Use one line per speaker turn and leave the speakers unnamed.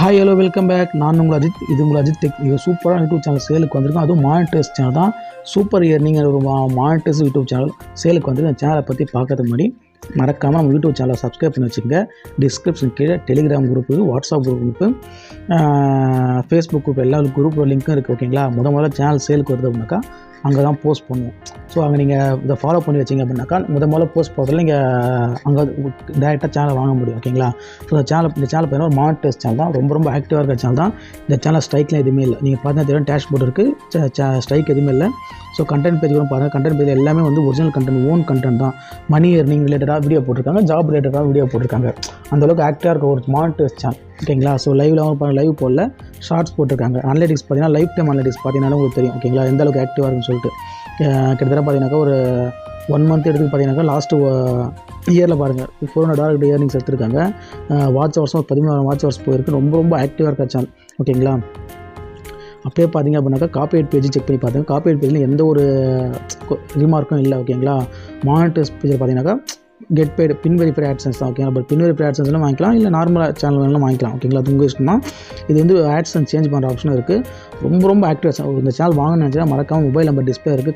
Hi hello welcome back. நான் உங்கள் அஜித். இது உங்கள் அஜித் டெக். இது சூப்பரான யூடியூப் சேனல் சேலுக்கு வந்திருக்கும். அதுவும் மானிட்டர்ஸ் சேனல் தான். சூப்பர் இயர்னிங்கிற ஒரு மானிட்டர்ஸ் யூடியூப் சேனல் சேலுக்கு வந்து அந்த சேனலை பற்றி பார்க்கறதுக்கு முன்னாடி மறக்காமல் நம்ம யூடியூப் சேனலை சப்ஸ்கிரைப் பண்ணி வச்சுக்கோங்க. டிஸ்கிரிப்ஷன் கீழே Telegram group, WhatsApp group, Facebook group எல்லா குரூப்போட லிங்க்கும் இருக்குது. ஓகேங்களா? முதல்ல சேனல் சேலுக்கு வருது அப்படின்னாக்கா அங்கே தான் போஸ்ட் பண்ணுவோம். ஸோ அங்கே நீங்கள் இதை ஃபாலோ பண்ணி வச்சிங்க அப்படின்னாக்கா முதல்ல போஸ்ட் போடுறதுல நீங்கள் அங்கே டேரெக்டாக சேனல் வாங்க முடியும். ஓகேங்களா? ஸோ இந்த சேனல் பார்த்தீங்கன்னா ஒரு மானிட்டர்ஸ் சேனல் தான். ரொம்ப ஆக்டிவாக இருக்கிற சேனல் தான். இந்த சேனல் ஸ்ட்ரைக்லாம் எதுவுமே இல்லை. நீங்கள் பார்த்தீங்கன்னா டேஷ்போர்ட் இருக்குது, ஸ்ட்ரைக் எதுவுமே இல்லை. ஸோ கண்டென்ட் பேஜ் கூட பாருங்கள். கண்டென்ட் பேஜ் எல்லாமே வந்து ஒரிஜினல் கண்டென்ட், ஓன் கண்டென்ட் தான். மணி ஏர்னிங் ரிலேட்டடாக வீடியோ போட்டிருக்காங்க, ஜாப் ரிலேட்டடாக வீடியோ போட்டிருக்காங்க. அந்தளவுக்கு ஆக்டிவாக இருக்க ஒரு மானிட்டர்ஸ் சேனல். ஓகேங்களா? ஸோ லைவ் போடல, ஷார்ட்ஸ் போட்டிருக்காங்க. அனலிட்டிக்ஸ் பார்த்தீங்கன்னா லைஃப் டைம் அனலிட்டிக்ஸ் பார்த்தீங்கன்னா உங்களுக்கு தெரியும். ஓகேங்களா? எந்த அளவுக்கு ஆக்டிவாக இருக்குன்னு சொல்லிட்டு கிட்டத்தட்ட பார்த்தீங்கன்னாக்கா ஒரு 1 மந்த் எடுத்து பார்த்தீங்கன்னாக்கா லாஸ்ட்டு இயரில் பாருங்கள் $400 இயர்னிங்ஸ் எடுத்துருக்காங்க. வாட்ச் ஹவர்ஸும் 13,000 வாட்ச் ஹவர்ஸ் போயிருக்கு. ரொம்ப ஆக்டிவாக இருக்க சேனல். ஓகேங்களா? அப்படியே பார்த்தீங்க அப்படின்னாக்கா காப்பிரைட் பேஜ் செக் பண்ணி பார்த்தேன். காப்பிரைட் பேஜில் எந்த ஒரு ரிமார்க்கும் இல்லை. ஓகேங்களா? மானிட்டர்ஸ் பேஜில் பார்த்தீங்கன்னாக்கா கெட் பெய்டு பின் வெரிஃபைட் ஆட்சன்ஸ் தான். ஓகேங்களா? பட் பின் வெரிஃபைட் ஆட்சன்ஸ்லாம் வாங்கிக்கலாம், இல்லை நார்மல் சேனல் வேணாலும் வாங்கிக்கலாம். ஓகேங்களா? அது உங்கள் இஷ்டம் தான். இது வந்து ஆட்சன்ஸ் சேஞ்ச் பண்ணுற ஆப்ஷனும் இருக்குது. ரொம்ப ஆக்டிவாக இந்த சேனல் வாங்கணும்னு நினச்சா மறக்காமல் மொபைல் நம்பர் டிஸ்பிளே இருக்குது.